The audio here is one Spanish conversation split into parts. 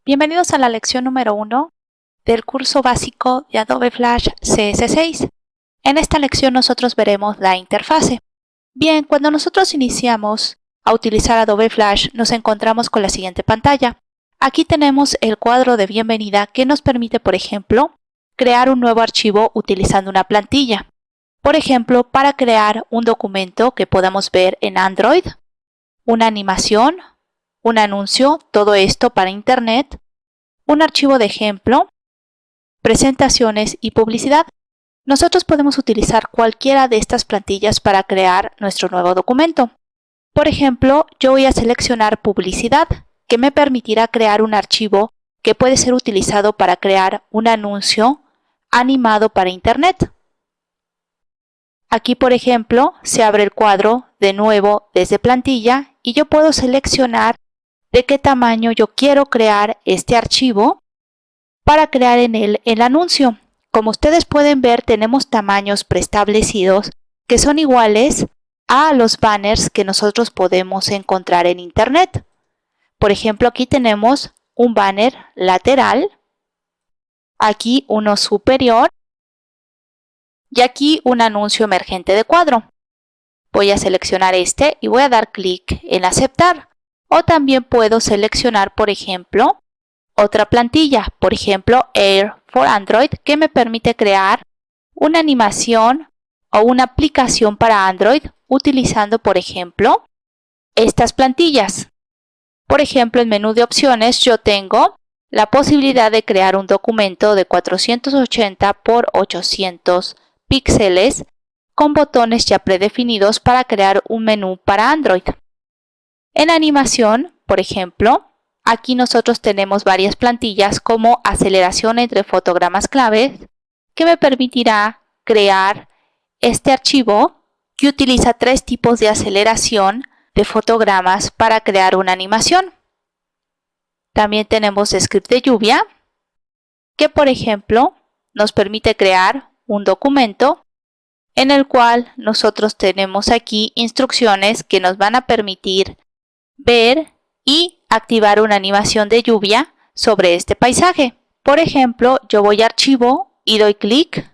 Bienvenidos a la lección número 1 del curso básico de Adobe Flash CS6. En esta lección nosotros veremos la interfase. Bien, cuando nosotros iniciamos a utilizar Adobe Flash nos encontramos con la siguiente pantalla. Aquí tenemos el cuadro de bienvenida que nos permite, por ejemplo, crear un nuevo archivo utilizando una plantilla. Por ejemplo, para crear un documento que podamos ver en Android, una animación, un anuncio, todo esto para Internet, un archivo de ejemplo, presentaciones y publicidad. Nosotros podemos utilizar cualquiera de estas plantillas para crear nuestro nuevo documento. Por ejemplo, yo voy a seleccionar publicidad, que me permitirá crear un archivo que puede ser utilizado para crear un anuncio animado para Internet. Aquí, por ejemplo, se abre el cuadro de nuevo desde plantilla y yo puedo seleccionar de qué tamaño yo quiero crear este archivo para crear en él el anuncio. Como ustedes pueden ver, tenemos tamaños preestablecidos que son iguales a los banners que nosotros podemos encontrar en Internet. Por ejemplo, aquí tenemos un banner lateral, aquí uno superior y aquí un anuncio emergente de cuadro. Voy a seleccionar este y voy a dar clic en aceptar. O también puedo seleccionar, por ejemplo, otra plantilla, por ejemplo, Air for Android, que me permite crear una animación o una aplicación para Android utilizando, por ejemplo, estas plantillas. Por ejemplo, en menú de opciones yo tengo la posibilidad de crear un documento de 480 por 800 píxeles con botones ya predefinidos para crear un menú para Android. En animación, por ejemplo, aquí nosotros tenemos varias plantillas como aceleración entre fotogramas claves, que me permitirá crear este archivo que utiliza 3 tipos de aceleración de fotogramas para crear una animación. También tenemos script de lluvia, que por ejemplo nos permite crear un documento en el cual nosotros tenemos aquí instrucciones que nos van a permitir ver y activar una animación de lluvia sobre este paisaje. Por ejemplo, yo voy a archivo y doy clic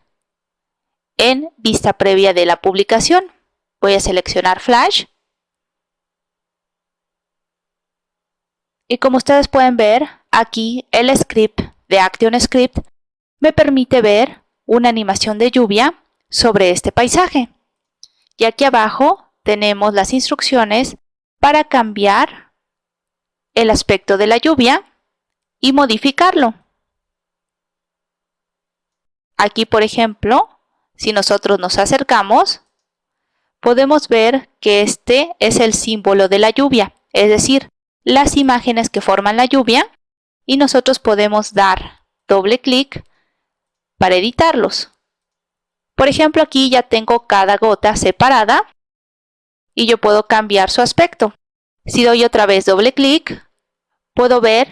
en vista previa de la publicación. Voy a seleccionar Flash. Y como ustedes pueden ver, aquí el script de ActionScript me permite ver una animación de lluvia sobre este paisaje. Y aquí abajo tenemos las instrucciones para cambiar el aspecto de la lluvia y modificarlo. Aquí, por ejemplo, si nosotros nos acercamos, podemos ver que este es el símbolo de la lluvia, es decir, las imágenes que forman la lluvia, y nosotros podemos dar doble clic para editarlos. Por ejemplo, aquí ya tengo cada gota separada y yo puedo cambiar su aspecto. Si doy otra vez doble clic, puedo ver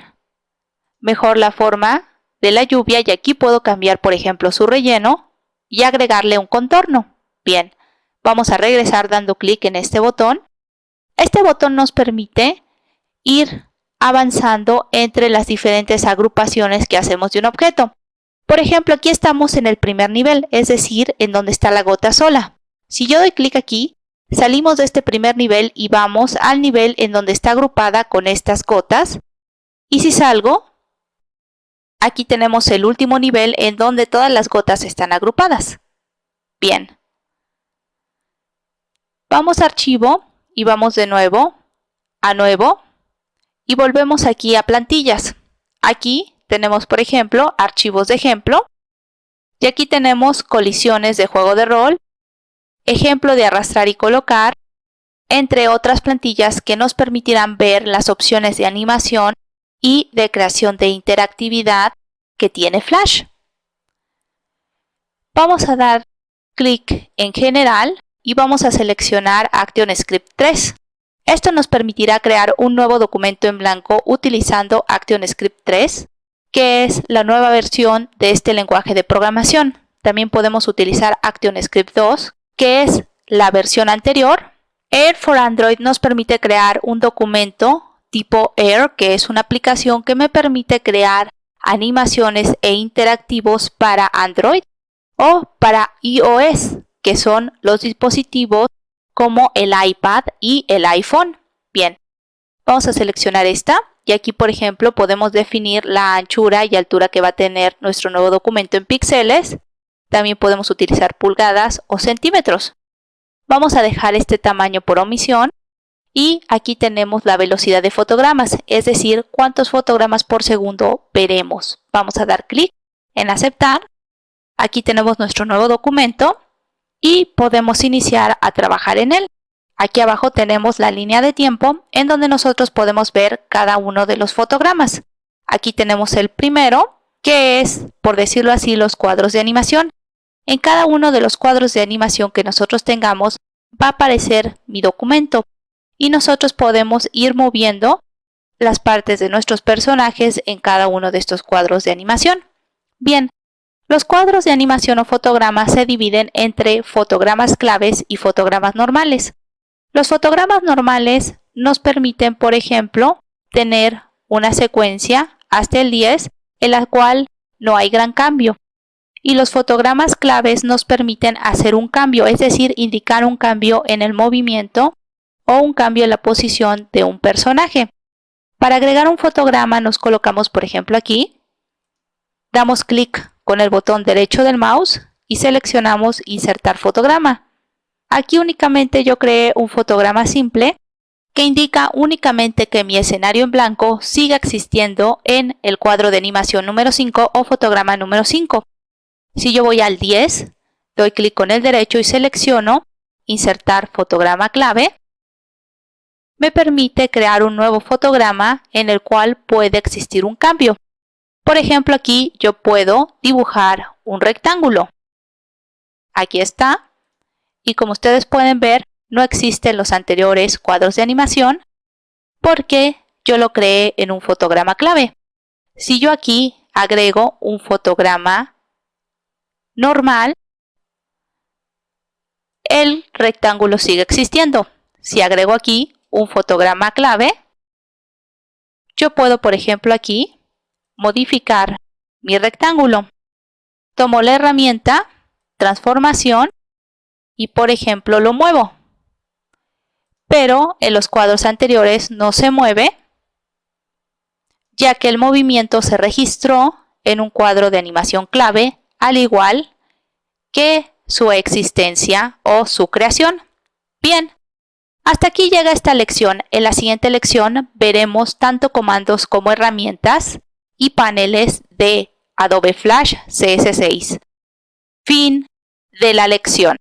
mejor la forma de la lluvia y aquí puedo cambiar, por ejemplo, su relleno y agregarle un contorno. Bien, vamos a regresar dando clic en este botón. Este botón nos permite ir avanzando entre las diferentes agrupaciones que hacemos de un objeto. Por ejemplo, aquí estamos en el primer nivel, es decir, en donde está la gota sola. Si yo doy clic aquí, salimos de este primer nivel y vamos al nivel en donde está agrupada con estas gotas. Y si salgo, aquí tenemos el último nivel en donde todas las gotas están agrupadas. Bien. Vamos a archivo y vamos de nuevo a nuevo y volvemos aquí a plantillas. Aquí tenemos, por ejemplo, archivos de ejemplo y aquí tenemos colisiones de juego de rol, ejemplo de arrastrar y colocar, entre otras plantillas que nos permitirán ver las opciones de animación y de creación de interactividad que tiene Flash. Vamos a dar clic en general y vamos a seleccionar ActionScript 3. Esto nos permitirá crear un nuevo documento en blanco utilizando ActionScript 3, que es la nueva versión de este lenguaje de programación. También podemos utilizar ActionScript 2, que es la versión anterior. Air for Android nos permite crear un documento tipo Air, que es una aplicación que me permite crear animaciones e interactivos para Android o para iOS, que son los dispositivos como el iPad y el iPhone. Bien, vamos a seleccionar esta y aquí, por ejemplo, podemos definir la anchura y altura que va a tener nuestro nuevo documento en píxeles. También podemos utilizar pulgadas o centímetros. Vamos a dejar este tamaño por omisión y aquí tenemos la velocidad de fotogramas, es decir, cuántos fotogramas por segundo veremos. Vamos a dar clic en aceptar. Aquí tenemos nuestro nuevo documento y podemos iniciar a trabajar en él. Aquí abajo tenemos la línea de tiempo en donde nosotros podemos ver cada uno de los fotogramas. Aquí tenemos el primero, que es, por decirlo así, los cuadros de animación. En cada uno de los cuadros de animación que nosotros tengamos va a aparecer mi documento y nosotros podemos ir moviendo las partes de nuestros personajes en cada uno de estos cuadros de animación. Bien, los cuadros de animación o fotogramas se dividen entre fotogramas claves y fotogramas normales. Los fotogramas normales nos permiten, por ejemplo, tener una secuencia hasta el 10 en la cual no hay gran cambio. Y los fotogramas claves nos permiten hacer un cambio, es decir, indicar un cambio en el movimiento o un cambio en la posición de un personaje. Para agregar un fotograma nos colocamos, por ejemplo, aquí, damos clic con el botón derecho del mouse y seleccionamos insertar fotograma. Aquí únicamente yo creé un fotograma simple que indica únicamente que mi escenario en blanco siga existiendo en el cuadro de animación número 5 o fotograma número 5. Si yo voy al 10, doy clic con el derecho y selecciono insertar fotograma clave, me permite crear un nuevo fotograma en el cual puede existir un cambio. Por ejemplo, aquí yo puedo dibujar un rectángulo. Aquí está. Y como ustedes pueden ver, no existen los anteriores cuadros de animación porque yo lo creé en un fotograma clave. Si yo aquí agrego un fotograma normal, el rectángulo sigue existiendo. Si agrego aquí un fotograma clave, yo puedo, por ejemplo, aquí modificar mi rectángulo. Tomo la herramienta transformación y, por ejemplo, lo muevo. Pero en los cuadros anteriores no se mueve, ya que el movimiento se registró en un cuadro de animación clave, al igual que su existencia o su creación. Bien, hasta aquí llega esta lección. En la siguiente lección veremos tanto comandos como herramientas y paneles de Adobe Flash CS6. Fin de la lección.